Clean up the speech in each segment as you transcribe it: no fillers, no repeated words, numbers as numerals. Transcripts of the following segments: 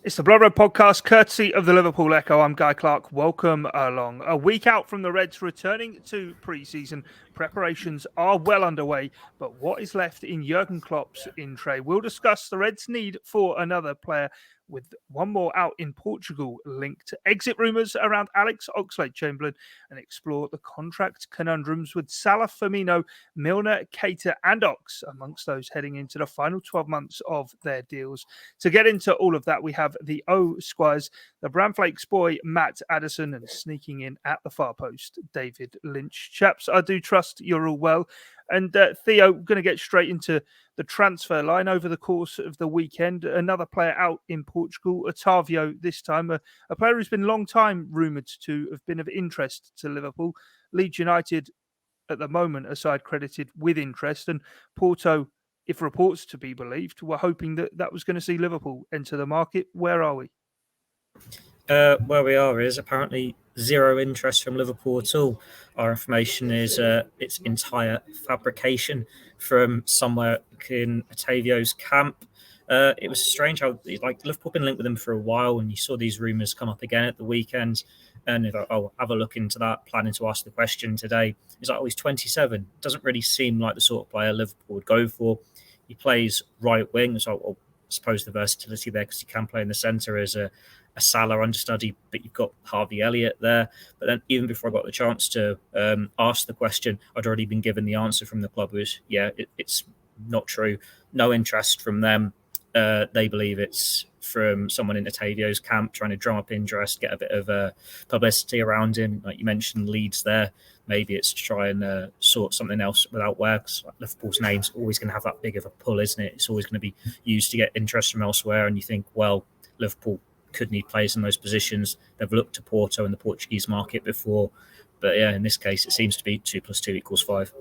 It's the Blood Red Podcast, courtesy of the Liverpool Echo. I'm Guy Clarke. Welcome along. A week out from the Reds returning to pre-season, preparations are well underway, but what is left in Jurgen Klopp's in tray? We'll discuss the Reds' need for another player, with one more out in Portugal linked to exit rumours around Alex Oxlade-Chamberlain, and explore the contract conundrums with Salah, Firmino, Milner, Keita and Ox, amongst those heading into the final 12 months of their deals. To get into all of that, we have the Squires, the Bramflakes boy, Matt Addison, and sneaking in at the far post, David Lynch. Chaps, I do trust you're all well. And Theo, going to get straight into the transfer line over the course of the weekend. Another player out in Portugal, Otavio this time, a player who's been a long time rumoured to have been of interest to Liverpool. Leeds United, at the moment, a side credited with interest, and Porto, if reports to be believed, were hoping that that was going to see Liverpool enter the market. Where are we? Where we are is apparently zero interest from Liverpool at all. Our information is its entire fabrication from somewhere in Otavio's camp. It was strange how Liverpool been linked with him for a while, and you saw these rumours come up again at the weekend. And you thought, oh, have a look into that, planning to ask the question today. He's like, oh, he's 27. Doesn't really seem like the sort of player Liverpool would go for. He plays right wing, so I suppose the versatility there, because he can play in the centre as a Salah understudy, but you've got Harvey Elliott there. But then even before I got the chance to ask the question, I'd already been given the answer from the club, which, it's not true. No interest from them. They believe it's from someone in Otavio's camp trying to drum up interest, get a bit of publicity around him. Like you mentioned, Leeds there. Maybe it's to try and sort something else without work. Like Liverpool's name's always going to have that big of a pull, isn't it? It's always going to be used to get interest from elsewhere. And you think, well, Liverpool could need players in those positions. They've looked to Porto in the Portuguese market before. But yeah, in this case, it seems to be 2 + 2 = 5.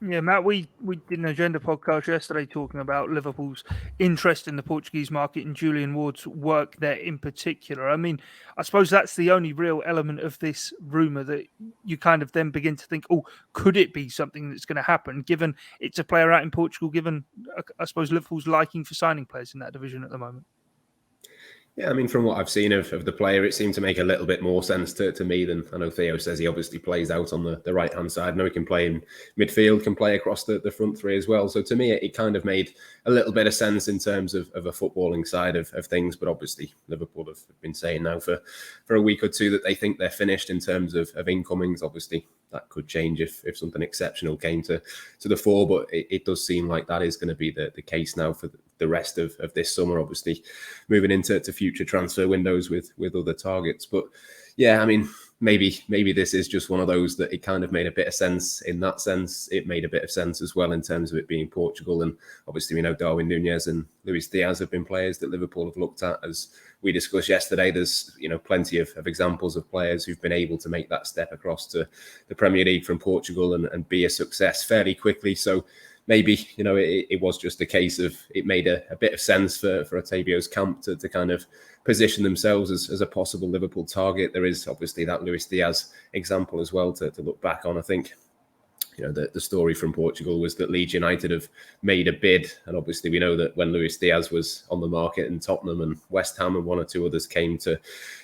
Yeah, Matt, we did an agenda podcast yesterday talking about Liverpool's interest in the Portuguese market and Julian Ward's work there in particular. I mean, I suppose that's the only real element of this rumour that you kind of then begin to think, oh, could it be something that's going to happen, given it's a player out in Portugal, given, I suppose, Liverpool's liking for signing players in that division at the moment? Yeah, I mean, from what I've seen of the player, it seemed to make a little bit more sense to me than I know Theo says he obviously plays out on the right-hand side. I know he can play in midfield, can play across the front three as well. So to me, it kind of made a little bit of sense in terms of a footballing side of things. But obviously, Liverpool have been saying now for a week or two that they think they're finished in terms of incomings. Obviously, that could change if something exceptional came to the fore. But it does seem like that is going to be the case now for the rest of this summer, obviously moving into future transfer windows with other targets. But yeah, I mean, maybe this is just one of those that it kind of made a bit of sense in that sense. It made a bit of sense as well in terms of it being Portugal. And obviously we know Darwin Núñez and Luis Diaz have been players that Liverpool have looked at. As we discussed yesterday, there's plenty of examples of players who've been able to make that step across to the Premier League from Portugal and be a success fairly quickly. So maybe, it was just a case of it made a bit of sense for Otavio's camp to kind of position themselves as a possible Liverpool target. There is obviously that Luis Diaz example as well to look back on. I think, the story from Portugal was that Leeds United have made a bid. And obviously we know that when Luis Diaz was on the market and Tottenham and West Ham and one or two others came to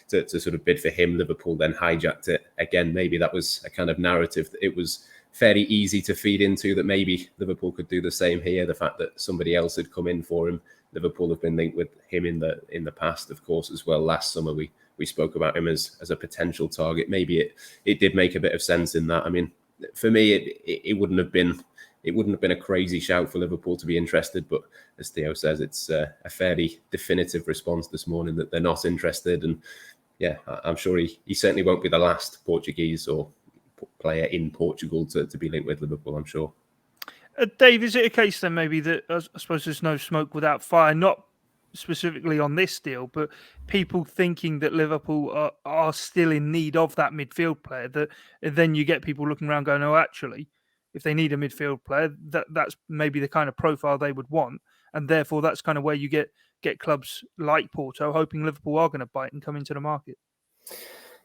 sort of bid for him, Liverpool then hijacked it. Again, maybe that was a kind of narrative that it was fairly easy to feed into, that maybe Liverpool could do the same here. The fact that somebody else had come in for him. Liverpool have been linked with him in the past, of course, as well. Last summer we spoke about him as a potential target. Maybe it did make a bit of sense in that. I mean, for me, it wouldn't have been a crazy shout for Liverpool to be interested, but as Theo says, it's a fairly definitive response this morning that they're not interested. And yeah, I'm sure he certainly won't be the last Portuguese or player in Portugal to be linked with Liverpool, I'm sure. Dave, is it a case then maybe that, I suppose there's no smoke without fire, not specifically on this deal, but people thinking that Liverpool are still in need of that midfield player, that then you get people looking around going, oh, actually, if they need a midfield player, that's maybe the kind of profile they would want. And therefore, that's kind of where you get clubs like Porto hoping Liverpool are going to bite and come into the market.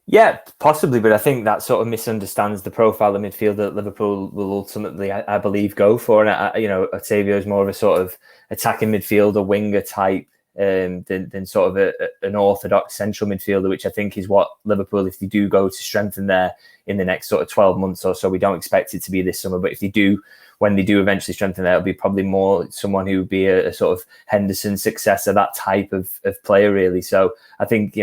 Yeah, possibly, but I think that sort of misunderstands the profile of midfield that Liverpool will ultimately, I believe, go for. And Otavio is more of a sort of attacking midfielder, winger type than sort of an orthodox central midfielder, which I think is what Liverpool, if they do go to strengthen there in the next sort of 12 months or so, we don't expect it to be this summer, but if they do, when they do eventually strengthen there, it'll be probably more someone who would be a sort of Henderson successor, that type of player, really. So I think,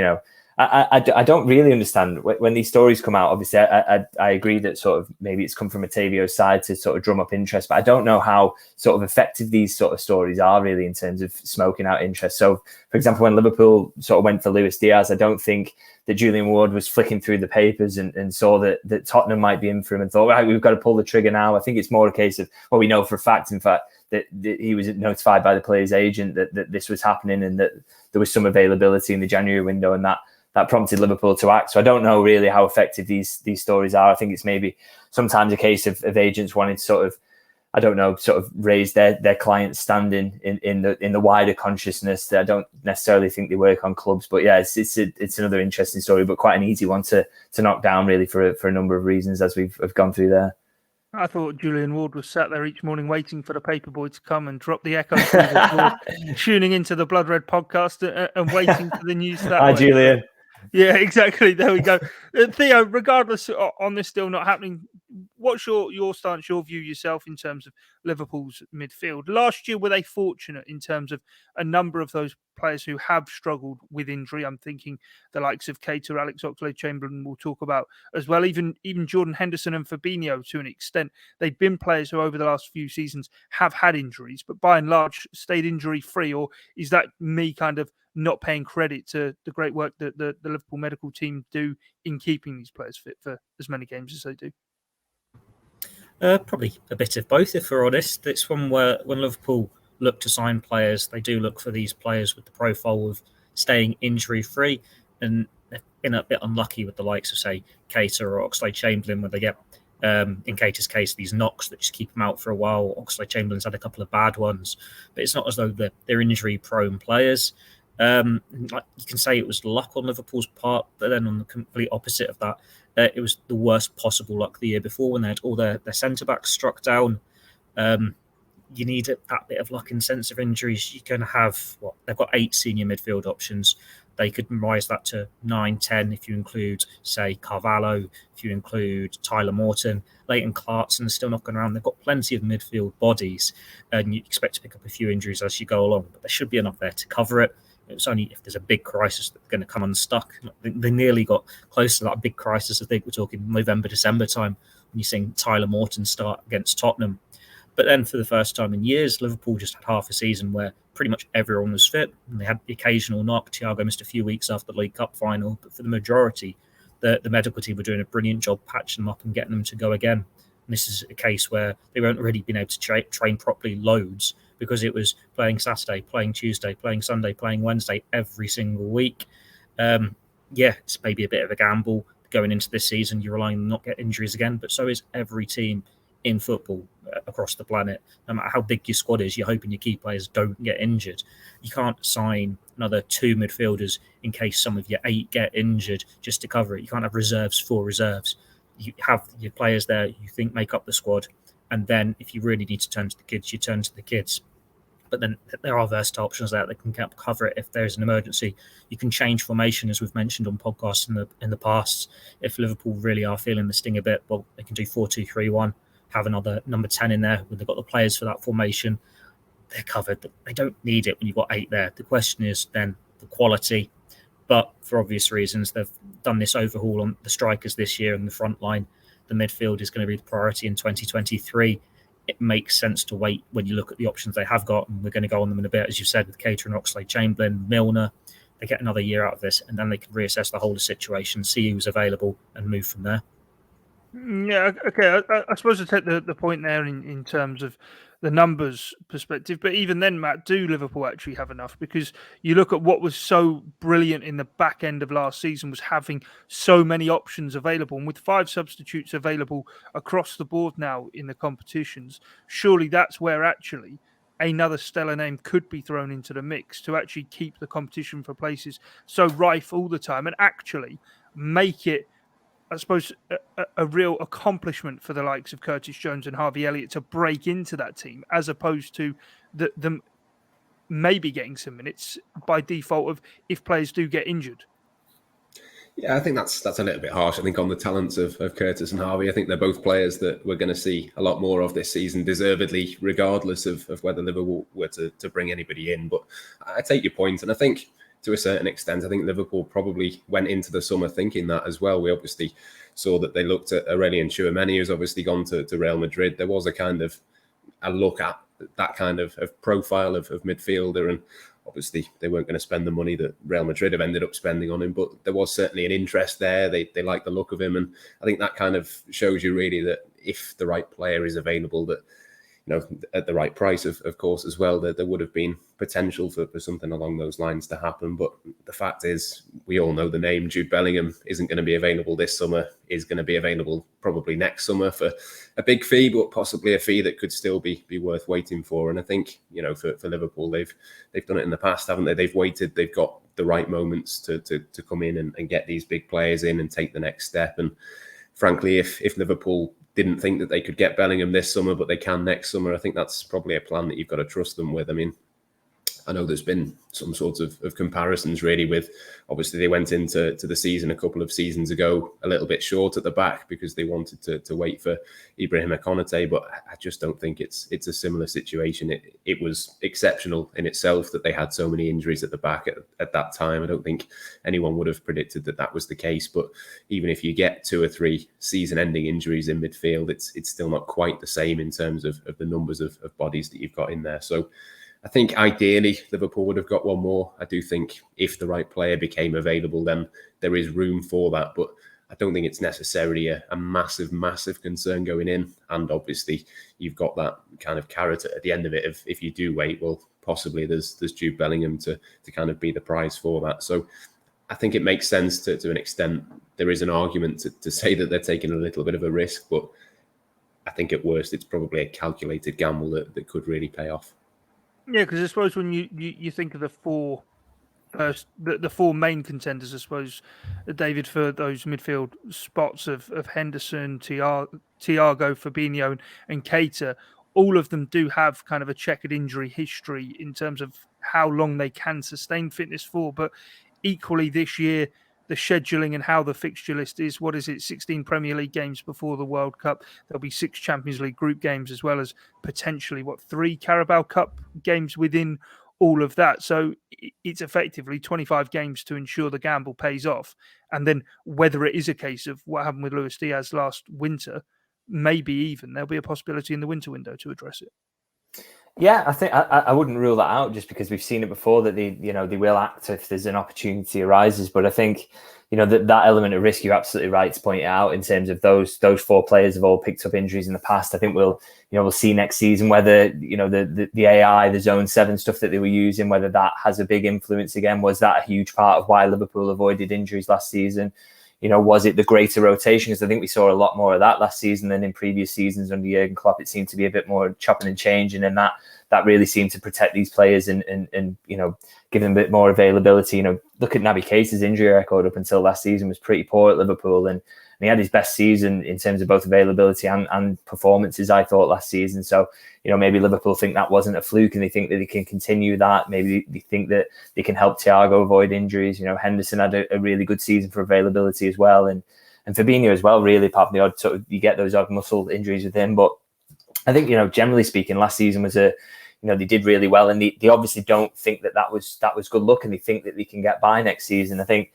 I don't really understand when these stories come out. Obviously, I agree that sort of maybe it's come from Otavio's side to sort of drum up interest, but I don't know how sort of effective these sort of stories are really in terms of smoking out interest. So, for example, when Liverpool sort of went for Luis Diaz, I don't think that Julian Ward was flicking through the papers and saw that Tottenham might be in for him and thought, right, we've got to pull the trigger now. I think it's more a case of, well, we know for a fact, in fact, that he was notified by the player's agent that this was happening and that there was some availability in the January window, and that prompted Liverpool to act. So I don't know really how effective these stories are. I think it's maybe sometimes a case of agents wanting to sort of, I don't know, sort of raise their client's standing in the wider consciousness. That I don't necessarily think they work on clubs, but yeah, it's another interesting story, but quite an easy one to knock down really for a number of reasons as we've gone through there. I thought Julian Ward was sat there each morning waiting for the paperboy to come and drop the echo through the door, tuning into the Blood Red podcast and waiting for the news that Hi, way. Julian. Yeah, exactly. There we go. Theo, regardless on this still not happening, what's your stance, your view yourself in terms of Liverpool's midfield? Last year, were they fortunate in terms of a number of those players who have struggled with injury? I'm thinking the likes of Keita, Alex Oxlade-Chamberlain we'll talk about as well, even Jordan Henderson and Firmino to an extent. They've been players who over the last few seasons have had injuries, but by and large stayed injury-free, or is that me kind of not paying credit to the great work that the Liverpool medical team do in keeping these players fit for as many games as they do? Probably a bit of both, if we're honest. It's one where when Liverpool look to sign players, they do look for these players with the profile of staying injury-free, and they've been a bit unlucky with the likes of, say, Keita or Oxlade-Chamberlain, where they get, in Keita's case, these knocks that just keep them out for a while. Oxlade-Chamberlain's had a couple of bad ones, but it's not as though they're injury-prone players. Like you can say it was luck on Liverpool's part, but then on the complete opposite of that, it was the worst possible luck the year before when they had all their centre-backs struck down. You need that bit of luck in sense of injuries. You're going to have, they've got 8 senior midfield options. They could rise that to 9, 10 if you include, say, Carvalho, if you include Tyler Morton. Leighton Clarkson's still knocking around. They've got plenty of midfield bodies, and you expect to pick up a few injuries as you go along, but there should be enough there to cover it. It's only if there's a big crisis that's going to come unstuck. They nearly got close to that big crisis. I think we're talking November, December time when you're seeing Tyler Morton start against Tottenham. But then for the first time in years, Liverpool just had half a season where pretty much everyone was fit. And they had the occasional knock. Thiago missed a few weeks after the League Cup final. But for the majority, the medical team were doing a brilliant job patching them up and getting them to go again. And this is a case where they weren't really been able to train properly loads, because it was playing Saturday, playing Tuesday, playing Sunday, playing Wednesday every single week. It's maybe a bit of a gamble going into this season. You're relying on not get injuries again, but so is every team in football across the planet. No matter how big your squad is, you're hoping your key players don't get injured. You can't sign another 2 midfielders in case some of your 8 get injured just to cover it. You can't have reserves for reserves. You have your players there you think make up the squad, and then if you really need to turn to the kids, you turn to the kids. But then there are versatile options there that can cover it if there's an emergency. You can change formation, as we've mentioned on podcasts in the past. If Liverpool really are feeling the sting a bit, well, they can do 4-2-3-1, have another number 10 in there when they've got the players for that formation. They're covered. They don't need it when you've got 8 there. The question is then the quality. But for obvious reasons, they've done this overhaul on the strikers this year and the front line. The midfield is going to be the priority in 2023. It makes sense to wait when you look at the options they have got, and we're going to go on them in a bit, as you said, with Keita and Oxlade-Chamberlain, Milner. They get another year out of this, and then they can reassess the whole situation, see who's available, and move from there. Yeah, okay. I suppose I take the point there in terms of the numbers perspective, but even then, Matt, do Liverpool actually have enough? Because you look at what was so brilliant in the back end of last season was having so many options available, and with 5 substitutes available across the board now in the competitions, surely that's where actually another stellar name could be thrown into the mix to actually keep the competition for places so rife all the time and actually make it, I suppose, a real accomplishment for the likes of Curtis Jones and Harvey Elliott to break into that team, as opposed to them maybe getting some minutes by default of if players do get injured. Yeah, I think that's a little bit harsh. I think on the talents of Curtis and Harvey, I think they're both players that we're going to see a lot more of this season, deservedly, regardless of whether Liverpool were to bring anybody in. But I take your point, and I think to a certain extent, I think Liverpool probably went into the summer thinking that as well. We obviously saw that they looked at Aurelien Tchouameni, who's obviously gone to Real Madrid. There was a look at that kind of profile of midfielder, and obviously they weren't going to spend the money that Real Madrid have ended up spending on him, but there was certainly an interest there. They like the look of him, and I think that kind of shows you really that if the right player is available, that at the right price, of course, as well, that there would have been potential for something along those lines to happen. But the fact is, we all know the name. Jude Bellingham isn't going to be available this summer, is going to be available probably next summer for a big fee, but possibly a fee that could still be worth waiting for. And I think, for Liverpool, they've done it in the past, haven't they? They've waited, they've got the right moments to come in and get these big players in and take the next step. And frankly, if Liverpool didn't think that they could get Bellingham this summer, but they can next summer, I think that's probably a plan that you've got to trust them with. I mean, I know there's been some sorts of comparisons really with, obviously they went into the season a couple of seasons ago a little bit short at the back because they wanted to wait for Ibrahim Konate, but I just don't think it's a similar situation. It was exceptional in itself that they had so many injuries at the back at that time. I don't think anyone would have predicted that was the case, but even if you get 2 or 3 season-ending injuries in midfield, it's still not quite the same in terms of the numbers of bodies that you've got in there. So I think ideally Liverpool would have got one more. I do think if the right player became available, then there is room for that. But I don't think it's necessarily a massive, massive concern going in. And obviously you've got that kind of carrot at the end of it. If you do wait, well, possibly there's Jude Bellingham to kind of be the prize for that. So I think it makes sense to an extent. There is an argument to say that they're taking a little bit of a risk, but I think at worst it's probably a calculated gamble that could really pay off. Yeah, because I suppose when you think of the four main contenders, I suppose, David, for those midfield spots of Henderson, Thiago, Fabinho, and Keita, all of them do have kind of a checkered injury history in terms of how long they can sustain fitness for. But equally this year, the scheduling and how the fixture list is, 16 Premier League games before the World Cup. There'll be 6 Champions League group games, as well as potentially 3 Carabao Cup games within all of that. So it's effectively 25 games to ensure the gamble pays off. And then whether it is a case of what happened with Luis Diaz last winter, maybe even there'll be a possibility in the winter window to address it. Yeah, I think I wouldn't rule that out just because we've seen it before that they will act if there's an opportunity arises. But I think, that element of risk, you're absolutely right to point it out in terms of those 4 players have all picked up injuries in the past. I think we'll see next season whether, the AI, the zone 7 stuff that they were using, whether that has a big influence again. Was that a huge part of why Liverpool avoided injuries last season? Was it the greater rotation? Because I think we saw a lot more of that last season than in previous seasons under Jurgen Klopp. It seemed to be a bit more chopping and changing, and that really seemed to protect these players and give them a bit more availability. Look at Naby Keita's injury record up until last season was pretty poor at Liverpool, and he had his best season in terms of both availability and performances, I thought, last season. So, maybe Liverpool think that wasn't a fluke and they think that they can continue that. Maybe they think that they can help Thiago avoid injuries. Henderson had a really good season for availability as well. And Fabinho as well, really, apart from the odd sort of, you get those odd muscle injuries with him. But I think, generally speaking, last season was they did really well. And they obviously don't think that was good luck, and they think that they can get by next season. I think,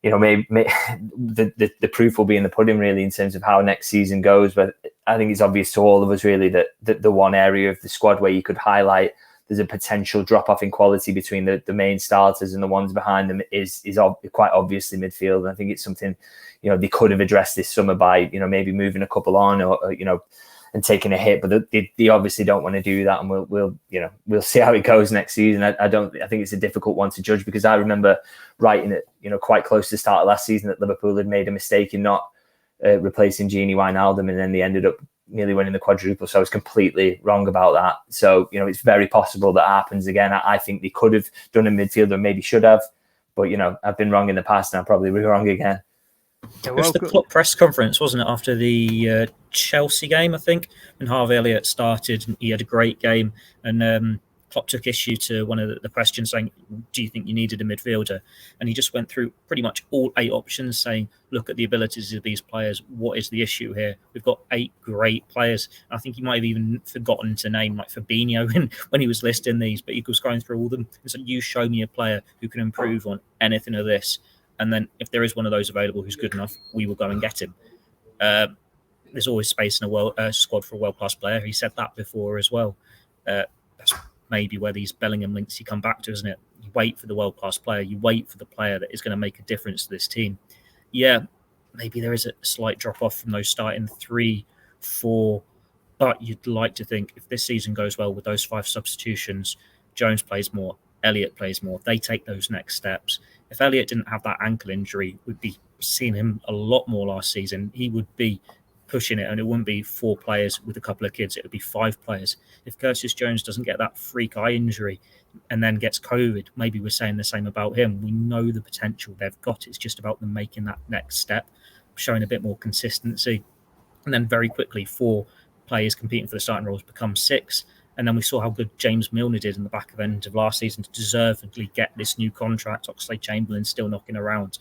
maybe the proof will be in the pudding, really, in terms of how next season goes. But I think it's obvious to all of us, really, that the one area of the squad where you could highlight there's a potential drop-off in quality between the main starters and the ones behind them is quite obviously midfield. And I think it's something, they could have addressed this summer by, maybe moving a couple on or and taking a hit, but they obviously don't want to do that, and we'll see how it goes next season. I think it's a difficult one to judge, because I remember writing it, quite close to the start of last season, that Liverpool had made a mistake in not replacing Gini Wijnaldum, and then they ended up nearly winning the quadruple. So I was completely wrong about that. So it's very possible that happens again. I think they could have done a midfielder, maybe should have, but I've been wrong in the past, and I'll probably be wrong again. It was the Klopp press conference, wasn't it, after the Chelsea game, I think, when Harvey Elliott started, and he had a great game. And Klopp took issue to one of the questions saying, do you think you needed a midfielder? And he just went through pretty much all 8 options saying, look at the abilities of these players. What is the issue here? We've got 8 great players. I think he might have even forgotten to name like Fabinho when he was listing these, but he was going through all of them. And so you show me a player who can improve on anything of this. And then if there is one of those available who's good enough, we will go and get him. There's always space in a squad for a world-class player. He said that before as well. That's maybe where these Bellingham links you come back to, isn't it? You wait for the world-class player. You wait for the player that is going to make a difference to this team. Yeah, maybe there is a slight drop-off from those starting 3, 4, but you'd like to think if this season goes well with those 5 substitutions, Jones plays more, Elliott plays more, they take those next steps. If Elliott didn't have that ankle injury, we'd be seeing him a lot more last season. He would be pushing it, and it wouldn't be 4 players with a couple of kids, it would be 5 players. If Curtis Jones doesn't get that freak eye injury and then gets COVID, maybe we're saying the same about him. We know the potential they've got. It's just about them making that next step, showing a bit more consistency. And then very quickly, 4 players competing for the starting roles become 6. And then we saw how good James Milner did in the back end of last season to deservedly get this new contract. Oxlade-Chamberlain still knocking around.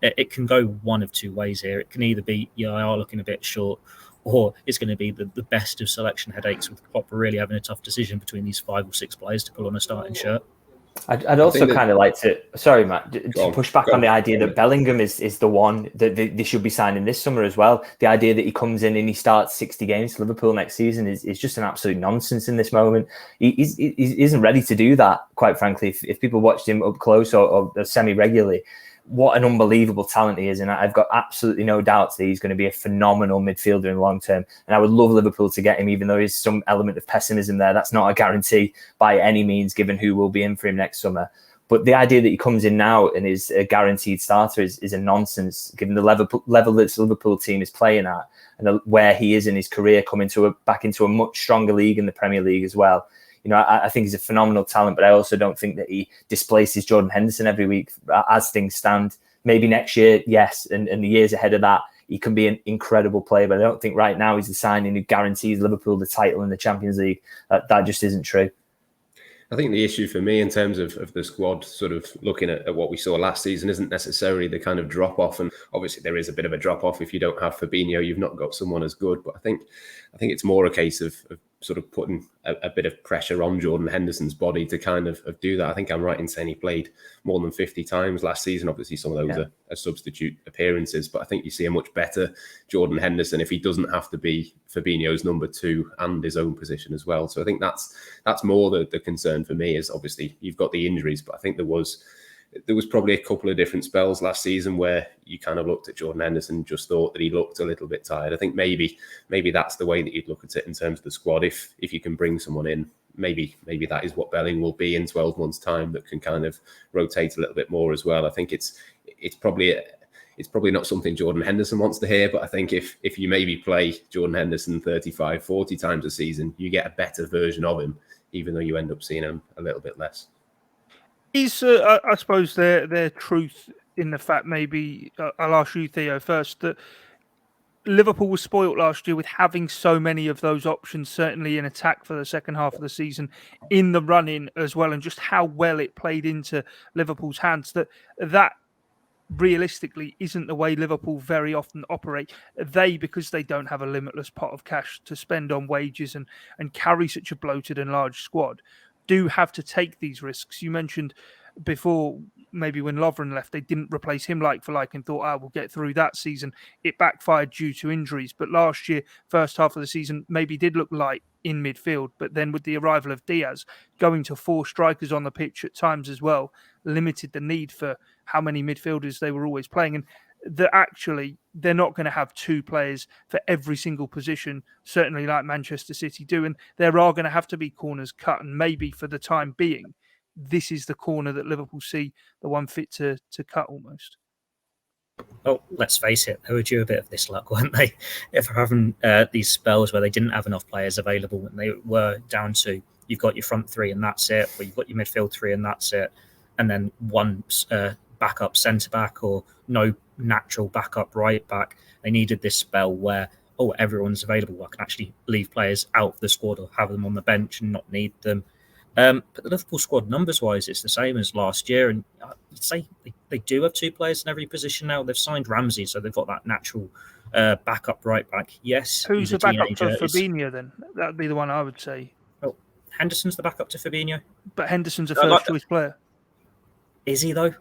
It can go one of 2 ways here. It can either be, you are looking a bit short, or it's going to be the best of selection headaches with Klopp really having a tough decision between these 5 or 6 players to pull on a starting shirt. I'd also kind of like to, sorry, Matt, to push back on the idea that Bellingham is the one that they should be signing this summer as well. The idea that he comes in and he starts 60 games for Liverpool next season is just an absolute nonsense in this moment. He isn't ready to do that, quite frankly. If people watched him up close or semi-regularly, what an unbelievable talent he is. And I've got absolutely no doubts that he's going to be a phenomenal midfielder in the long term. And I would love Liverpool to get him, even though there's some element of pessimism there. That's not a guarantee by any means, given who will be in for him next summer. But the idea that he comes in now and is a guaranteed starter is a nonsense, given the level this Liverpool team is playing at and where he is in his career, coming back into a much stronger league in the Premier League as well. You know, I think he's a phenomenal talent, but I also don't think that he displaces Jordan Henderson every week as things stand. Maybe next year, yes, and the years ahead of that, he can be an incredible player, but I don't think right now he's the signing who guarantees Liverpool the title in the Champions League. That just isn't true. I think the issue for me in terms of the squad, sort of looking at what we saw last season, isn't necessarily the kind of drop-off. And obviously there is a bit of a drop-off. If you don't have Fabinho, you've not got someone as good. But I think it's more a case of sort of putting a bit of pressure on Jordan Henderson's body to kind of do that. I think I'm right in saying he played more than 50 times last season. Obviously, some of those are substitute appearances, but I think you see a much better Jordan Henderson if he doesn't have to be Fabinho's number 2 and his own position as well. So I think that's more the concern for me. Is obviously you've got the injuries, but I think there was probably a couple of different spells last season where you kind of looked at Jordan Henderson and just thought that he looked a little bit tired. I think maybe that's the way that you'd look at it in terms of the squad. If you can bring someone in, maybe that is what Belling will be in 12 months' time, that can kind of rotate a little bit more as well. I think it's probably not something Jordan Henderson wants to hear, but I think if you maybe play Jordan Henderson 35, 40 times a season, you get a better version of him, even though you end up seeing him a little bit less. Is I suppose their truth in the fact, maybe I'll ask you, Theo, first, that Liverpool was spoilt last year with having so many of those options, certainly in attack for the second half of the season, in the run-in as well, and just how well it played into Liverpool's hands, that realistically isn't the way Liverpool very often operate. They, because they don't have a limitless pot of cash to spend on wages and carry such a bloated and large squad, do have to take these risks. You mentioned before, maybe when Lovren left, they didn't replace him like for like and thought, we'll get through that season. It backfired due to injuries. But last year, first half of the season, maybe did look light in midfield. But then with the arrival of Diaz, going to 4 strikers on the pitch at times as well, limited the need for how many midfielders they were always playing. And that actually they're not going to have 2 players for every single position, certainly like Manchester City do. And there are going to have to be corners cut. And maybe for the time being, this is the corner that Liverpool see, the one fit to cut almost. Oh, let's face it, they were due a bit of this luck, weren't they? If they're having these spells where they didn't have enough players available and they were down to, you've got your front 3 and that's it, or you've got your midfield 3 and that's it, and then one backup centre-back or no natural backup right-back. They needed this spell where, everyone's available. I can actually leave players out of the squad or have them on the bench and not need them. But the Liverpool squad, numbers-wise, it's the same as last year. And I'd say they do have 2 players in every position now. They've signed Ramsey, so they've got that natural backup right back. Yes, Who's he's the a backup teenager. for Fabinho then? That'd be the one I would say. Well, Henderson's the backup to Fabinho. But Henderson's a first choice player. Is he though?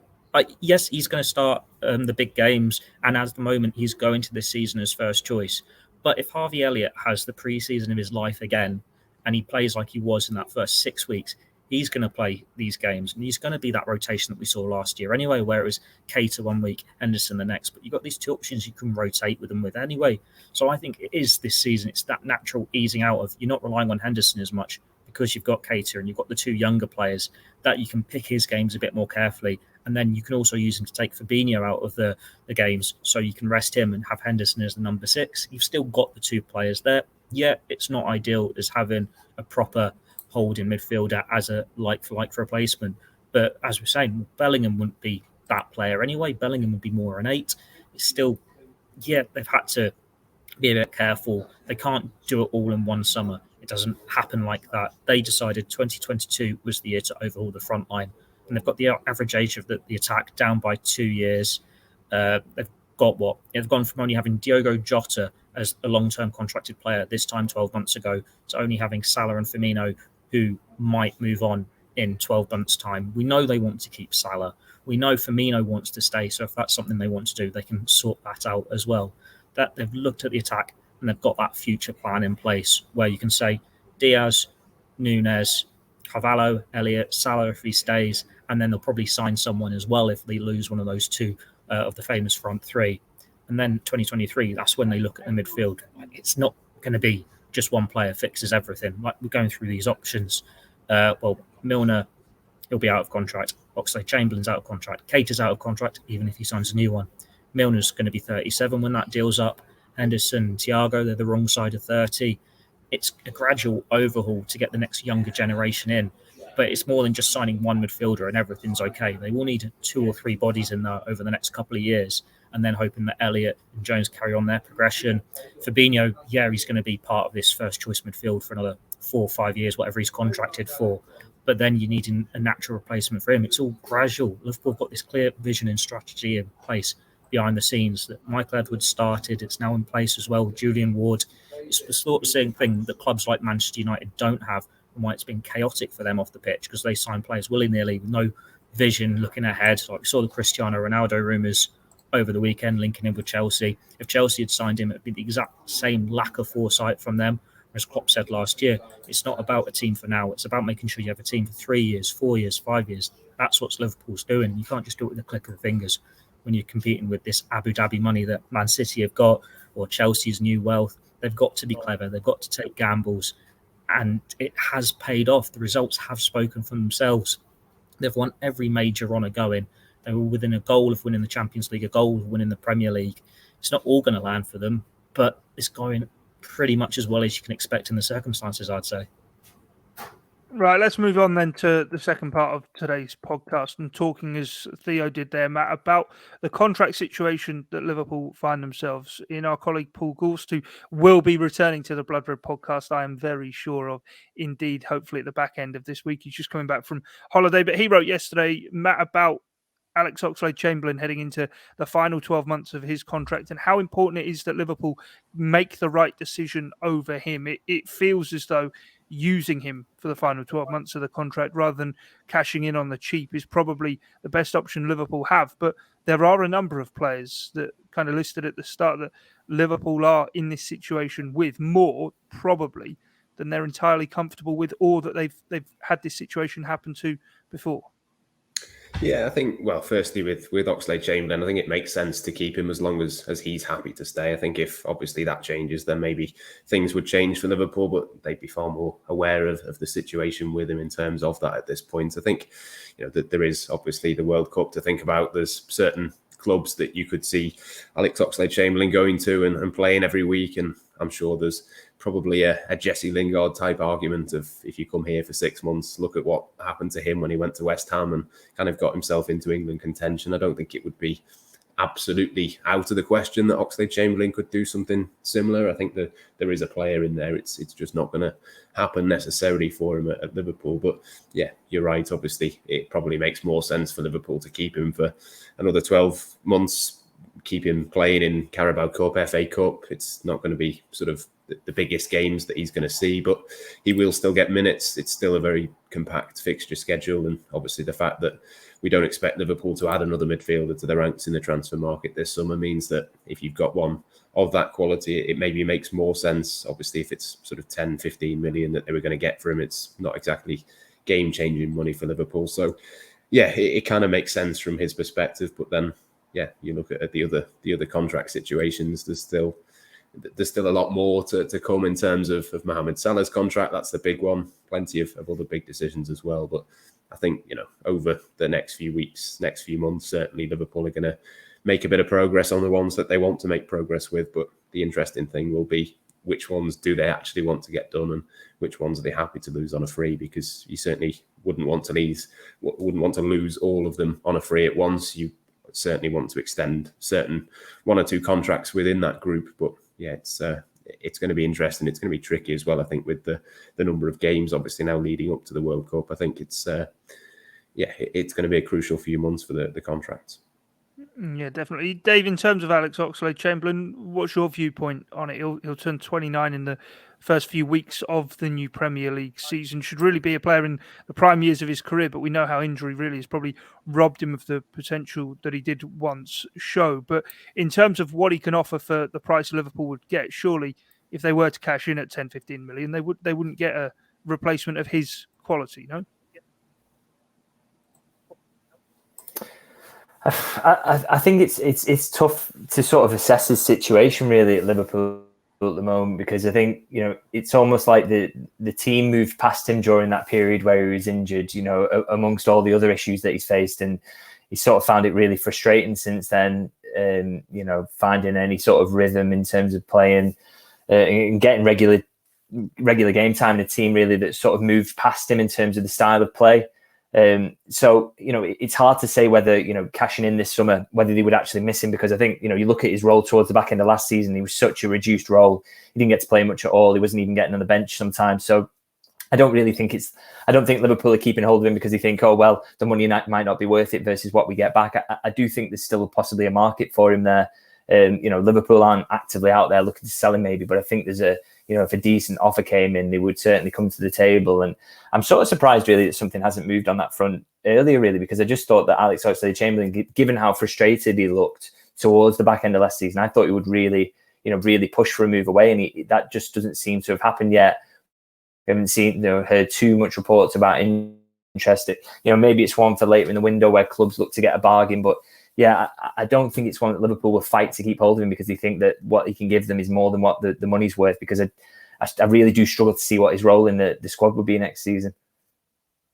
Yes, he's going to start the big games, and at the moment he's going to this season as first choice. But if Harvey Elliott has the pre-season of his life again, and he plays like he was in that first 6 weeks, he's going to play these games, and he's going to be that rotation that we saw last year anyway, where it was Keita 1 week, Henderson the next. But you've got these 2 options you can rotate with them with anyway. So I think it is this season. It's that natural easing out of you're not relying on Henderson as much because you've got Keita and you've got the 2 younger players that you can pick his games a bit more carefully. And then you can also use him to take Fabinho out of the games, so you can rest him and have Henderson as the number 6. You've still got the 2 players there. Yeah, it's not ideal as having a proper holding midfielder as a like-for-like replacement. But as we're saying, Bellingham wouldn't be that player anyway. Bellingham would be more an 8. It's still, yeah, they've had to be a bit careful. They can't do it all in one summer. It doesn't happen like that. They decided 2022 was the year to overhaul the front line. And they've got the average age of the attack down by 2 years. They've got what? They've gone from only having Diogo Jota as a long-term contracted player this time 12 months ago to only having Salah and Firmino, who might move on in 12 months' time. We know they want to keep Salah. We know Firmino wants to stay. So if that's something they want to do, they can sort that out as well. That they've looked at the attack and they've got that future plan in place where you can say Diaz, Nunez, Carvalho, Elliott, Salah if he stays, and then they'll probably sign someone as well if they lose one of those 2 of the famous front 3. And then 2023, that's when they look at the midfield. It's not going to be just one player fixes everything. Like we're going through these options. Milner, he'll be out of contract. Oxlade-Chamberlain's out of contract. Keita's out of contract, even if he signs a new one. Milner's going to be 37 when that deal's up. Henderson, Thiago, they're the wrong side of 30. It's a gradual overhaul to get the next younger generation in. But it's more than just signing one midfielder and everything's okay. They will need 2 or 3 bodies in there over the next couple of years, and then hoping that Elliott and Jones carry on their progression. Fabinho, yeah, he's going to be part of this first choice midfield for another 4 or 5 years, whatever he's contracted for. But then you need a natural replacement for him. It's all gradual. Liverpool have got this clear vision and strategy in place behind the scenes that Michael Edwards started. It's now in place as well. Julian Ward. It's the sort of same thing that clubs like Manchester United don't have, and why it's been chaotic for them off the pitch, because they sign players willy-nilly with no vision looking ahead. Like we saw the Cristiano Ronaldo rumours over the weekend linking in with Chelsea. If Chelsea had signed him, it would be the exact same lack of foresight from them. As Klopp said last year, it's not about a team for now. It's about making sure you have a team for 3 years, 4 years, 5 years. That's what Liverpool's doing. You can't just do it with a click of the fingers when you're competing with this Abu Dhabi money that Man City have got, or Chelsea's new wealth. They've got to be clever. They've got to take gambles. And it has paid off. The results have spoken for themselves. They've won every major honour going. They were within a goal of winning the Champions League, a goal of winning the Premier League. It's not all going to land for them, but it's going pretty much as well as you can expect in the circumstances, I'd say. Right, let's move on then to the second part of today's podcast and talking, as Theo did there, Matt, about the contract situation that Liverpool find themselves in. Our colleague Paul Gorst, who will be returning to the Blood Red podcast, I am very sure of, indeed, hopefully at the back end of this week. He's just coming back from holiday, but he wrote yesterday, Matt, about Alex Oxlade-Chamberlain heading into the final 12 months of his contract and how important it is that Liverpool make the right decision over him. It feels as though using him for the final 12 months of the contract rather than cashing in on the cheap is probably the best option Liverpool have. But there are a number of players that kind of listed at the start that Liverpool are in this situation with more probably than they're entirely comfortable with, or that they've had this situation happen to before. Yeah, I think, well, firstly, with Oxlade-Chamberlain, I think it makes sense to keep him as long as he's happy to stay. I think if obviously that changes, then maybe things would change for Liverpool, but they'd be far more aware of the situation with him in terms of that at this point. I think, that there is obviously the World Cup to think about. There's certain clubs that you could see Alex Oxlade-Chamberlain going to and playing every week, and I'm sure there's probably a Jesse Lingard type argument of, if you come here for 6 months, look at what happened to him when he went to West Ham and kind of got himself into England contention. I don't think it would be absolutely out of the question that Oxlade-Chamberlain could do something similar. I think that there is a player in there. It's just not going to happen necessarily for him at Liverpool. But yeah, you're right. Obviously, it probably makes more sense for Liverpool to keep him for another 12 months, keep him playing in Carabao Cup, FA Cup. It's not going to be sort of the biggest games that he's going to see, but he will still get minutes. It's still a very compact fixture schedule. And obviously the fact that we don't expect Liverpool to add another midfielder to the ranks in the transfer market this summer means that if you've got one of that quality, it maybe makes more sense. Obviously, if it's sort of 10, 15 million that they were going to get for him, it's not exactly game-changing money for Liverpool. So yeah, it kind of makes sense from his perspective. But then, yeah, you look at the other contract situations, there's still a lot more to come in terms of Mohamed Salah's contract. That's the big one. Plenty of other big decisions as well. But I think, over the next few weeks, next few months, certainly Liverpool are going to make a bit of progress on the ones that they want to make progress with. But the interesting thing will be which ones do they actually want to get done and which ones are they happy to lose on a free, because you certainly wouldn't want to lose all of them on a free at once. You certainly want to extend certain one or two contracts within that group. But yeah, it's going to be interesting. It's going to be tricky as well, I think, with the number of games obviously now leading up to the World Cup. I think it's going to be a crucial few months for the contracts. Yeah, definitely. Dave, in terms of Alex Oxlade-Chamberlain, what's your viewpoint on it? He'll turn 29 in the first few weeks of the new Premier League season. Should really be a player in the prime years of his career, but we know how injury really has probably robbed him of the potential that he did once show. But in terms of what he can offer for the price Liverpool would get, surely if they were to cash in at 10, 15 million, they wouldn't get a replacement of his quality, no? I think it's tough to sort of assess his situation really at Liverpool at the moment, because I think it's almost like the team moved past him during that period where he was injured, amongst all the other issues that he's faced, and he sort of found it really frustrating since then. Finding any sort of rhythm in terms of playing and getting regular game time in a team really that sort of moved past him in terms of the style of play. So it's hard to say whether cashing in this summer whether they would actually miss him, because I think you look at his role towards the back end of last season, he was such a reduced role. He didn't get to play much at all. He wasn't even getting on the bench sometimes. So I don't think Liverpool are keeping hold of him because they think, oh well, the money might not be worth it versus what we get back. I do think there's still possibly a market for him there. Liverpool aren't actively out there looking to sell him maybe, but I think there's if a decent offer came in, they would certainly come to the table. And I'm sort of surprised really that something hasn't moved on that front earlier really, because I just thought that Alex Oxlade-Chamberlain, given how frustrated he looked towards the back end of last season, I thought he would really push for a move away, and that just doesn't seem to have happened yet. We haven't heard too much reports about interest. Maybe it's one for later in the window where clubs look to get a bargain, but yeah, I don't think it's one that Liverpool will fight to keep hold of him, because they think that what he can give them is more than what the money's worth, because I really do struggle to see what his role in the squad would be next season.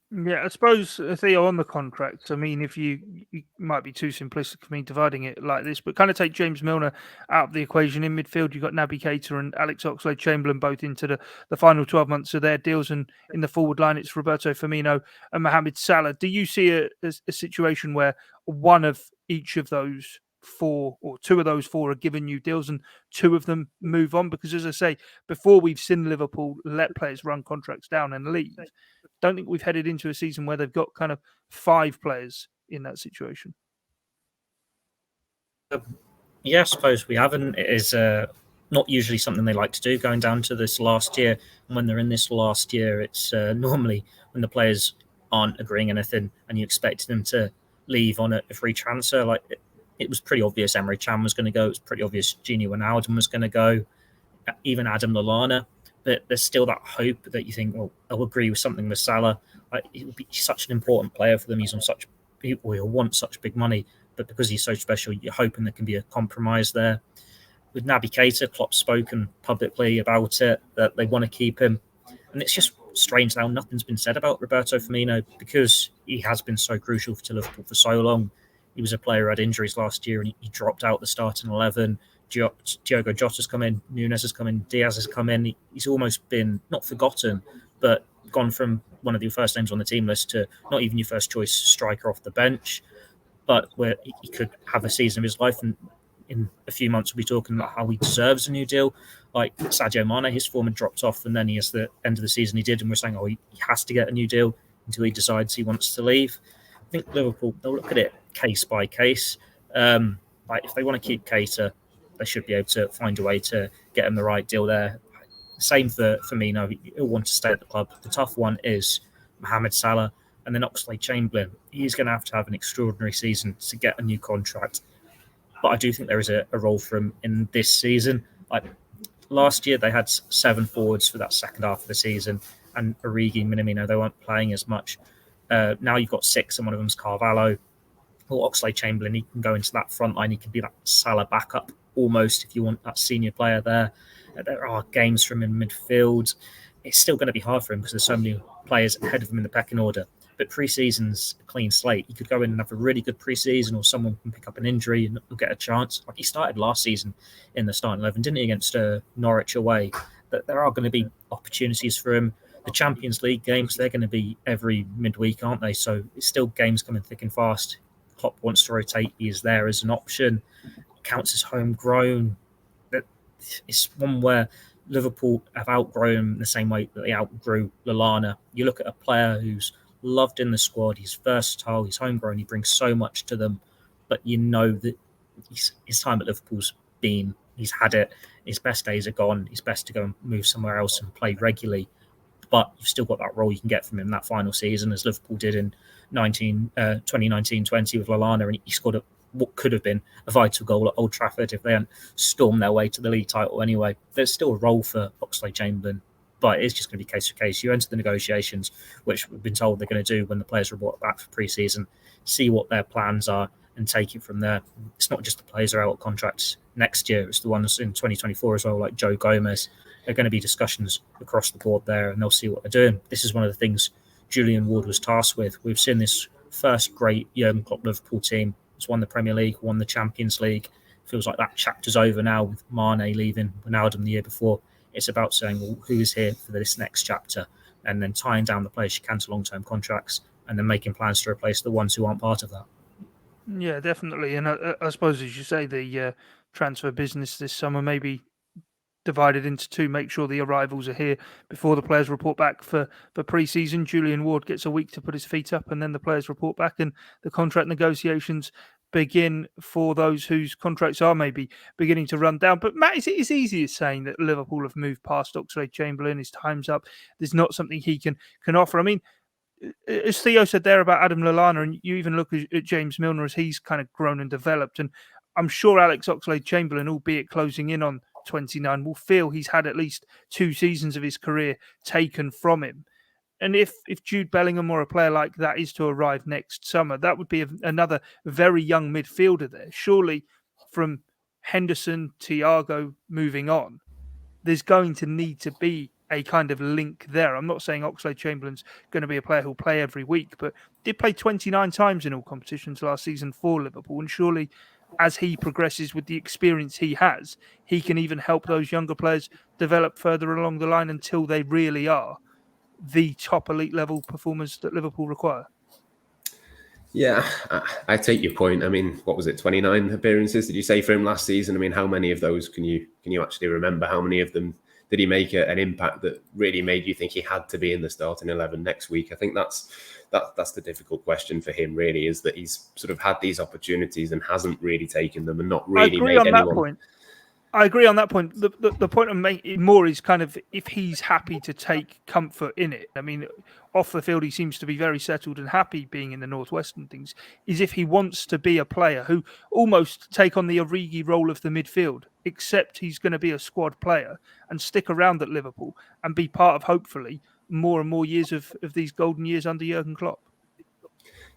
Yeah, I suppose, Theo, on the contract, I mean, if you might be too simplistic for me dividing it like this, but kind of take James Milner out of the equation. In midfield, you've got Naby Keita and Alex Oxlade-Chamberlain both into the final 12 months of their deals, and in the forward line, it's Roberto, Firmino and Mohamed Salah. Do you see a situation where one of each of those four, or two of those four, are given new deals and two of them move on? Because as I say, before we've seen Liverpool let players run contracts down and leave, don't think we've headed into a season where they've got kind of five players in that situation. Yeah, I suppose we haven't. It is not usually something they like to do, going down to this last year. And when they're in this last year, it's normally when the players aren't agreeing anything and you expect them to leave on a free transfer. Like it was pretty obvious Emre Can was going to go. It was pretty obvious Gini Wijnaldum was going to go. Even Adam Lallana. But there's still that hope that you think, well, I'll agree with something with Salah. He will be such an important player for them. He'll want such big money, but because he's so special, you're hoping there can be a compromise there. With Naby Keita, Klopp's spoken publicly about it, that they want to keep him. And it's just strange now nothing's been said about Roberto Firmino, because he has been so crucial to Liverpool for so long. He was a player who had injuries last year and he dropped out the starting 11. Diogo Jota's come in, Nunes has come in, Diaz has come in. He's almost been not forgotten, but gone from one of the first names on the team list to not even your first choice striker off the bench. but where he could have a season of his life, and in a few months we'll be talking about how he deserves a new deal. Like Sadio Mane, his form had dropped off, and then at the end of the season he did, and we're saying, he has to get a new deal until he decides he wants to leave. I think Liverpool, they'll look at it case by case. Like if they want to keep Keita, they should be able to find a way to get him the right deal there. Same for Firmino. He'll want to stay at the club. The tough one is Mohamed Salah, and then Oxlade-Chamberlain. He's going to have an extraordinary season to get a new contract. But I do think there is a role for him in this season. Like last year, they had 7 forwards for that second half of the season, and Origi, Minamino, they weren't playing as much. Now you've got 6, and one of them's Carvalho. Or Oxlade-Chamberlain, he can go into that front line. He can be that Salah backup almost if you want that senior player there. There are games from in midfield. It's still going to be hard for him because there's so many players ahead of him in the pecking order. But pre-season's a clean slate. He could go in and have a really good pre-season, or someone can pick up an injury and he'll get a chance. Like he started last season in the starting 11, didn't he, against Norwich away? But there are going to be opportunities for him. The Champions League games, they're going to be every midweek, aren't they? So it's still games coming thick and fast. Klopp wants to rotate. He is there as an option. Counts as homegrown. It's one where Liverpool have outgrown the same way that they outgrew Lallana. You look at a player who's loved in the squad. He's versatile. He's homegrown. He brings so much to them. But you know that his time at Liverpool's been. He's had it. His best days are gone. He's best to go and move somewhere else and play regularly. But you've still got that role you can get from him in that final season, as Liverpool did in 2019-20 with Lallana, and he scored what could have been a vital goal at Old Trafford if they hadn't stormed their way to the league title anyway. There's still a role for Oxlade-Chamberlain, but it's just going to be case to case. You enter the negotiations, which we've been told they're going to do when the players are brought back for pre-season, see what their plans are and take it from there. It's not just the players who are out of contracts next year, it's the ones in 2024 as well, like Joe Gomez. There are going to be discussions across the board there, and they'll see what they're doing. This is one of the things Julian Ward was tasked with. We've seen this first great Jurgen Klopp Liverpool team. It's won the Premier League, won the Champions League. Feels like that chapter's over now with Mane leaving, Ronaldo the year before. It's about saying, well, who is here for this next chapter? And then tying down the players you can to long-term contracts, and then making plans to replace the ones who aren't part of that. Yeah, definitely. And I suppose, as you say, the transfer business this summer maybe divided into 2, make sure the arrivals are here before the players report back for pre-season. Julian Ward gets a week to put his feet up, and then the players report back and the contract negotiations begin for those whose contracts are maybe beginning to run down. But Matt, it's easy as saying that Liverpool have moved past Oxlade-Chamberlain, his time's up, there's not something he can offer. I mean, as Theo said there about Adam Lallana, and you even look at James Milner as he's kind of grown and developed, and I'm sure Alex Oxlade-Chamberlain, albeit closing in on 29, will feel he's had at least 2 seasons of his career taken from him. And if Jude Bellingham or a player like that is to arrive next summer, that would be another very young midfielder there. Surely from Henderson, Thiago moving on, there's going to need to be a kind of link there. I'm not saying Oxlade-Chamberlain's going to be a player who'll play every week, but did play 29 times in all competitions last season for Liverpool. And surely as he progresses with the experience he has, he can even help those younger players develop further along the line until they really are the top elite level performers that Liverpool require. Yeah, I take your point. I mean, what was it, 29 appearances, did you say, for him last season? I mean, how many of those can you actually remember? How many of them did he make an impact that really made you think he had to be in the starting 11 next week? I think that's the difficult question for him, really, is that he's sort of had these opportunities and hasn't really taken them and not really made anyone. I agree on that point. The point I'm making more is kind of if he's happy to take comfort in it. I mean, off the field, he seems to be very settled and happy being in the Northwest and things. Is if he wants to be a player who almost take on the Origi role of the midfield, except he's going to be a squad player and stick around at Liverpool and be part of, hopefully, more and more years of these golden years under Jurgen Klopp.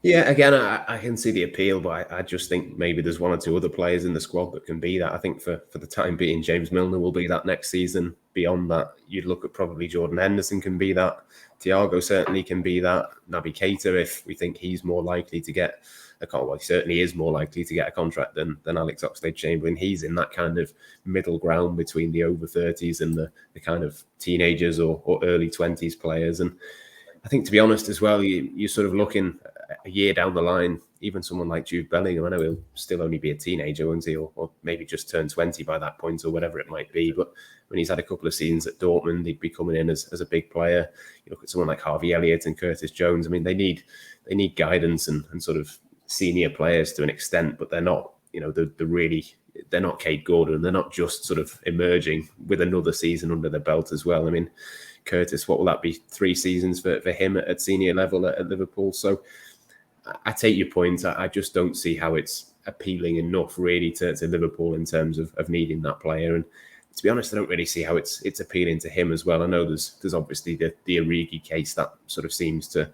Yeah, again, I can see the appeal, but I just think maybe there's 1 or 2 other players in the squad that can be that. I think for the time being, James Milner will be that next season. Beyond that, you'd look at probably Jordan Henderson can be that. Thiago certainly can be that. Naby Keita, if we think he's more likely to get a contract, well, he certainly is more likely to get a contract than Alex Oxlade-Chamberlain. He's in that kind of middle ground between the over 30s and the kind of teenagers or early 20s players. And I think, to be honest as well, you're sort of looking a year down the line, even someone like Jude Bellingham, I know he'll still only be a teenager, won't he? Or maybe just turn 20 by that point or whatever it might be. But when he's had a couple of seasons at Dortmund, he'd be coming in as a big player. You look at someone like Harvey Elliott and Curtis Jones. I mean, they need guidance and sort of senior players to an extent, but they're not, they're not Kate Gordon. They're not just sort of emerging with another season under their belt as well. I mean, Curtis, what will that be? 3 seasons for him at senior level at Liverpool. So I take your point. I just don't see how it's appealing enough really to Liverpool in terms of needing that player. And to be honest, I don't really see how it's appealing to him as well. I know there's obviously the Origi case that sort of seems to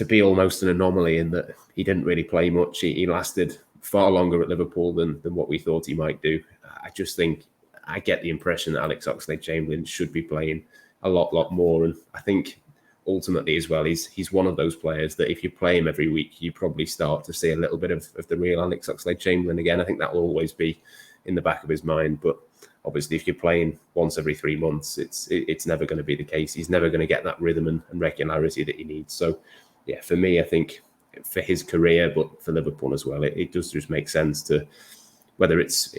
be almost an anomaly in that he didn't really play much. He lasted far longer at Liverpool than what we thought he might do. I just think I get the impression that Alex Oxlade-Chamberlain should be playing a lot more. And I think ultimately as well, he's one of those players that if you play him every week, you probably start to see a little bit of the real Alex Oxlade-Chamberlain again. I think that will always be in the back of his mind. But obviously, if you're playing once every 3 months, it's never going to be the case. He's never going to get that rhythm and regularity that he needs. So, yeah, for me, I think for his career, but for Liverpool as well, it does just make sense to, whether it's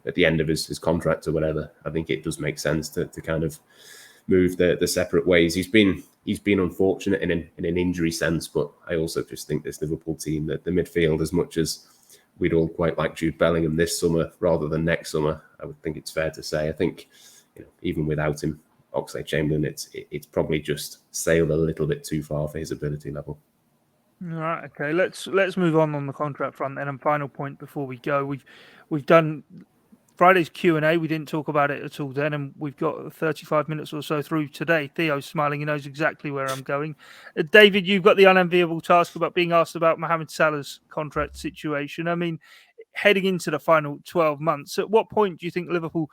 at the end of his contract or whatever, I think it does make sense to kind of move the separate ways. He's been unfortunate in an injury sense, but I also just think this Liverpool team, that the midfield, as much as we'd all quite like Jude Bellingham this summer rather than next summer, I would think it's fair to say. I think even without him, Oxlade-Chamberlain, it's probably just sailed a little bit too far for his ability level. All right, okay. Let's move on the contract front then. And final point before we go, we've done Friday's Q&A. We didn't talk about it at all then, and we've got 35 minutes or so through today. Theo's smiling. He knows exactly where I'm going. David, you've got the unenviable task about being asked about Mohamed Salah's contract situation. I mean, heading into the final 12 months, at what point do you think Liverpool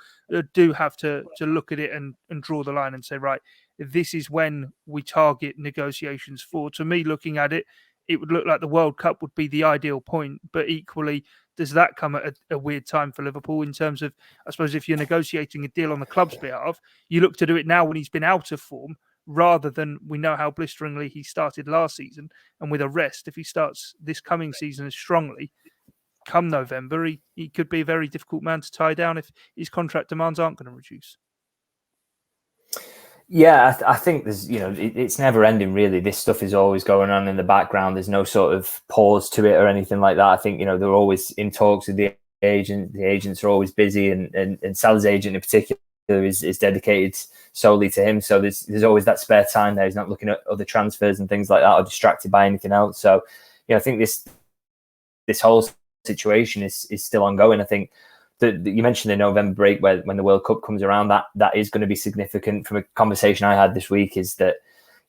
do have to look at it and draw the line and say, right, this is when we target negotiations for? To me, looking at it, it would look like the World Cup would be the ideal point, but equally, does that come at a weird time for Liverpool in terms of, I suppose, if you're negotiating a deal on the club's behalf, you look to do it now when he's been out of form, rather than we know how blisteringly he started last season. And with a rest, if he starts this coming season as strongly, come November, he could be a very difficult man to tie down if his contract demands aren't going to reduce. Yeah, I think there's, it's never ending really. This stuff is always going on in the background. There's no sort of pause to it or anything like that. I think, they're always in talks with the agent. The agents are always busy, and Salah's agent in particular is dedicated solely to him. So there's always that spare time there. He's not looking at other transfers and things like that or distracted by anything else. So, I think this whole situation is still ongoing. I think you mentioned the November break when the World Cup comes around, that is going to be significant. From a conversation I had this week, is that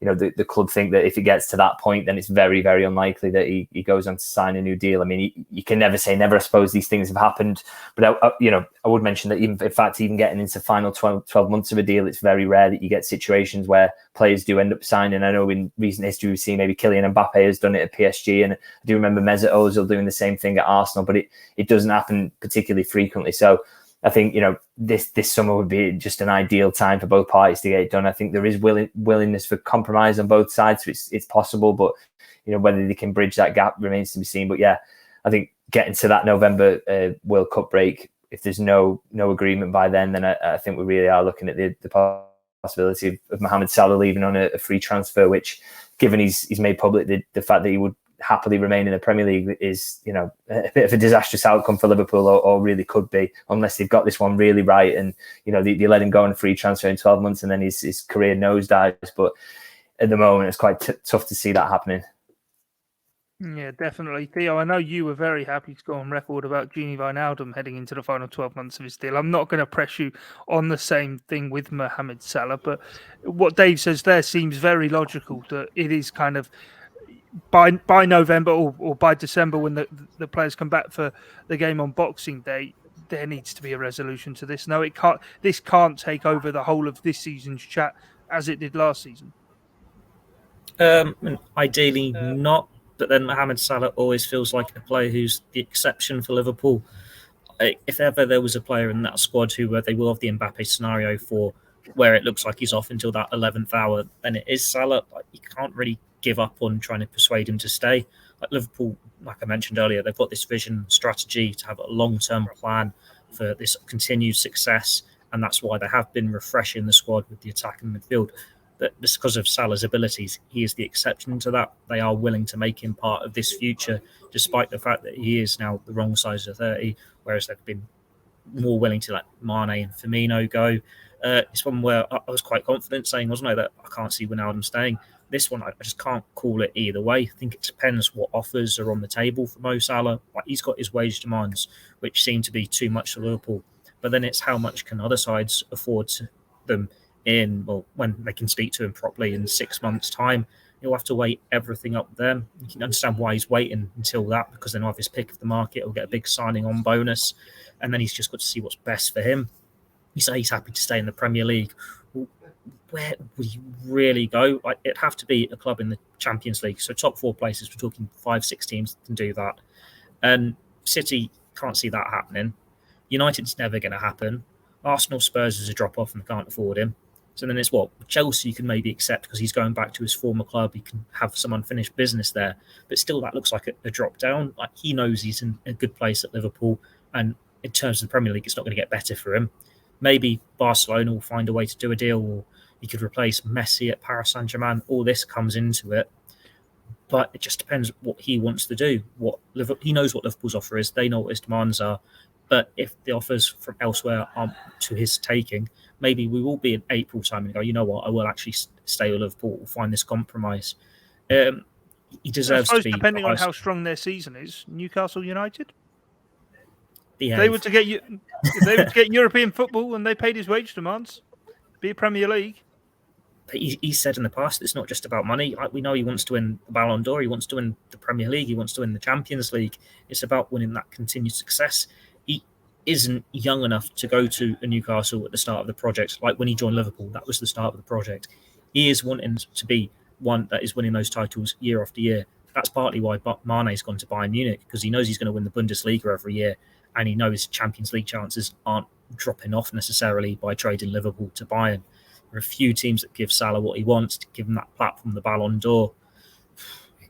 the club think that if it gets to that point, then it's very, very unlikely that he goes on to sign a new deal. I mean, you can never say never. I suppose these things have happened, but I would mention that even getting into final 12 months of a deal, it's very rare that you get situations where players do end up signing. I know in recent history we've seen maybe Kylian Mbappe has done it at PSG, and I do remember Mesut Ozil doing the same thing at Arsenal, but it doesn't happen particularly frequently. So I think, this summer would be just an ideal time for both parties to get it done. I think there is willingness for compromise on both sides, so it's possible, but, whether they can bridge that gap remains to be seen. But yeah, I think getting to that November World Cup break, if there's no agreement by then I think we really are looking at the possibility of Mohamed Salah leaving on a free transfer, which, given he's made public the fact that he would happily remain in the Premier League, is a bit of a disastrous outcome for Liverpool, or really could be, unless they've got this one really right and they let him go on a free transfer in 12 months and then his career nosedives. But at the moment it's quite tough to see that happening. Yeah, definitely. Theo, I know you were very happy to go on record about Gini Wijnaldum heading into the final 12 months of his deal. I'm not going to press you on the same thing with Mohamed Salah, but what Dave says there seems very logical, that it is kind of by November or by December, when the players come back for the game on Boxing Day, there needs to be a resolution to this. No, this can't take over the whole of this season's chat as it did last season. Ideally not, but then Mohamed Salah always feels like a player who's the exception for Liverpool. If ever there was a player in that squad who they will have the Mbappe scenario for, where it looks like he's off until that 11th hour, then it is Salah. You can't really give up on trying to persuade him to stay. Like Liverpool, like I mentioned earlier, they've got this vision, strategy to have a long-term plan for this continued success, and that's why they have been refreshing the squad with the attack and midfield. But just because of Salah's abilities, he is the exception to that. They are willing to make him part of this future, despite the fact that he is now the wrong size of 30, whereas they've been more willing to let Mane and Firmino go. It's one where I was quite confident saying, wasn't I, that I can't see Wijnaldum staying. This one, I just can't call it either way. I think it depends what offers are on the table for Mo Salah. Like, he's got his wage demands, which seem to be too much for Liverpool. But then it's how much can other sides afford to them when they can speak to him properly in 6 months' time. He'll have to wait everything up then. You can understand why he's waiting until that, because then he'll have his pick of the market, he'll get a big signing on bonus, and then he's just got to see what's best for him. You say he's happy to stay in the Premier League. Well, where will you really go? Like, it'd have to be a club in the Champions League. So top 4 places, we're talking 5-6 teams that can do that. And City can't see that happening. United's never going to happen. Arsenal, Spurs is a drop-off and they can't afford him. So then it's what? Chelsea you can maybe accept because he's going back to his former club. He can have some unfinished business there. But still, that looks like a drop down. Like, he knows he's in a good place at Liverpool. And in terms of the Premier League, it's not going to get better for him. Maybe Barcelona will find a way to do a deal, or he could replace Messi at Paris Saint-Germain. All this comes into it. But it just depends what he wants to do. He knows what Liverpool's offer is. They know what his demands are. But if the offers from elsewhere aren't to his taking, maybe we will be in April time and go, you know what, I will actually stay with Liverpool. We'll find this compromise. He deserves to be. Depending on how strong their season is, Newcastle United. If they were to get European football and they paid his wage demands, be a Premier League. But he said in the past, it's not just about money. Like, we know he wants to win the Ballon d'Or, he wants to win the Premier League, he wants to win the Champions League. It's about winning that continued success. He isn't young enough to go to a Newcastle at the start of the project. Like when he joined Liverpool, that was the start of the project. He is wanting to be one that is winning those titles year after year. That's partly why Mane's gone to Bayern Munich, because he knows he's going to win the Bundesliga every year, and he knows Champions League chances aren't dropping off necessarily by trading Liverpool to Bayern. There are a few teams that give Salah what he wants, to give him that platform, the Ballon d'Or.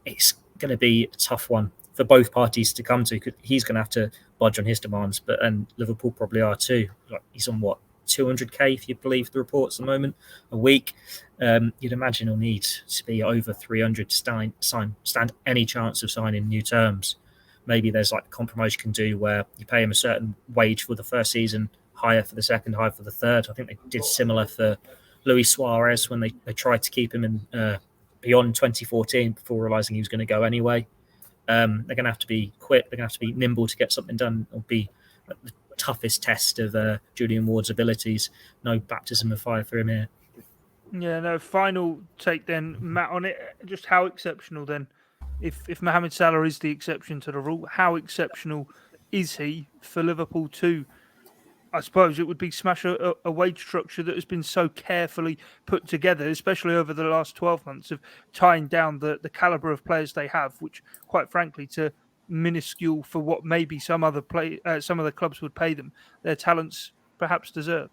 It's going to be a tough one for both parties to come to. He's going to have to budge on his demands, and Liverpool probably are too. Like, he's on 200k, if you believe the reports at the moment, a week. You'd imagine he'll need to be over 300 to stand any chance of signing new terms. Maybe there's like a compromise you can do where you pay him a certain wage for the first season, higher for the second, higher for the third. I think they did similar for Luis Suarez when they tried to keep him in beyond 2014 before realising he was going to go anyway. They're going to have to be quick. They're going to have to be nimble to get something done. It'll be the toughest test of Julian Ward's abilities. No baptism of fire for him here. Yeah, no, final take then, Matt, on it. Just how exceptional then, if Mohamed Salah is the exception to the rule, how exceptional is he for Liverpool too? I suppose it would be smash a wage structure that has been so carefully put together, especially over the last 12 months, of tying down the calibre of players they have, which, quite frankly, to minuscule for what maybe some other clubs would pay them, their talents perhaps deserve.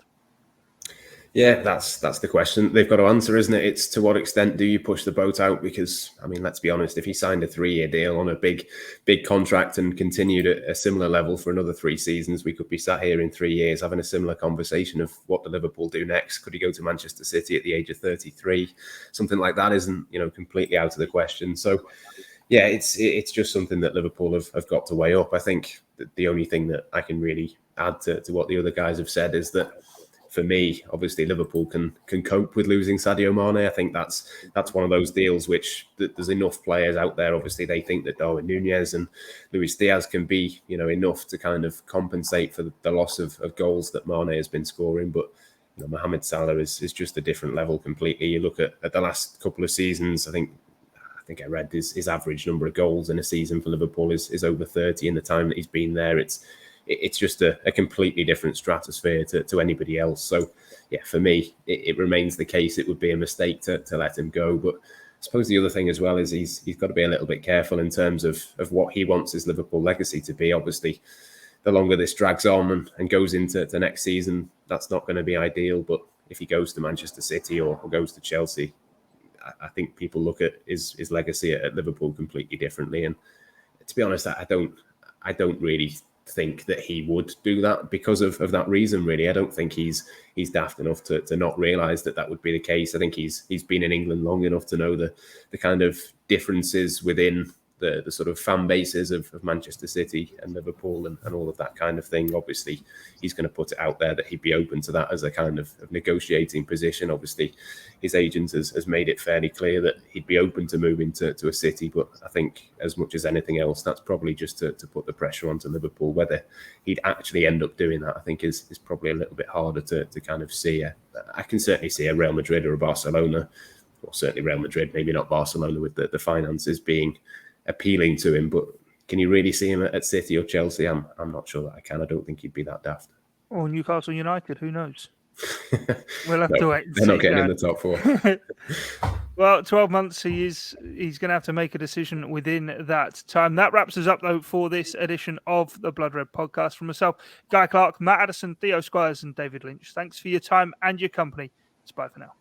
Yeah, that's the question they've got to answer, isn't it? It's to what extent do you push the boat out? Because, I mean, let's be honest, if he signed a 3-year deal on a big contract and continued at a similar level for another 3 seasons, we could be sat here in 3 years having a similar conversation of what do Liverpool do next? Could he go to Manchester City at the age of 33? Something like that isn't, completely out of the question. So, yeah, it's just something that Liverpool have got to weigh up. I think that the only thing that I can really add to what the other guys have said is that, for me, obviously Liverpool can cope with losing Sadio Mane. I think that's one of those deals which there's enough players out there. Obviously, they think that Darwin Núñez and Luis Diaz can be, enough to kind of compensate for the loss of goals that Mane has been scoring. But Mohamed Salah is just a different level completely. You look at the last couple of seasons. I think I read his average number of goals in a season for Liverpool is over 30 in the time that he's been there. It's just a completely different stratosphere to anybody else. So, yeah, for me, it remains the case. It would be a mistake to let him go. But I suppose the other thing as well is he's got to be a little bit careful in terms of what he wants his Liverpool legacy to be. Obviously, the longer this drags on and goes into the next season, that's not going to be ideal. But if he goes to Manchester City or goes to Chelsea, I think people look at his legacy at Liverpool completely differently. And to be honest, I don't really think that he would do that because of that reason, really. I don't think he's daft enough to not realise that would be the case. I think he's been in England long enough to know the kind of differences within the sort of fan bases of Manchester City and Liverpool and all of that kind of thing. Obviously, he's going to put it out there that he'd be open to that as a kind of negotiating position. Obviously, his agent has made it fairly clear that he'd be open to moving to a City. But I think as much as anything else, that's probably just to put the pressure onto Liverpool. Whether he'd actually end up doing that, I think is probably a little bit harder to kind of see. I can certainly see a Real Madrid or a Barcelona, or certainly Real Madrid, maybe not Barcelona with the finances being appealing to him, but can you really see him at City or Chelsea? I'm not sure that I can. I don't think he'd be that daft. Or Newcastle United, who knows? We'll have to wait and they're see. Not getting in the top 4. Well, 12 months, he's going to have to make a decision within that time. That wraps us up, though, for this edition of the Blood Red podcast. From myself, Guy Clarke, Matt Addison, Theo Squires, and David Lynch. Thanks for your time and your company. It's bye for now.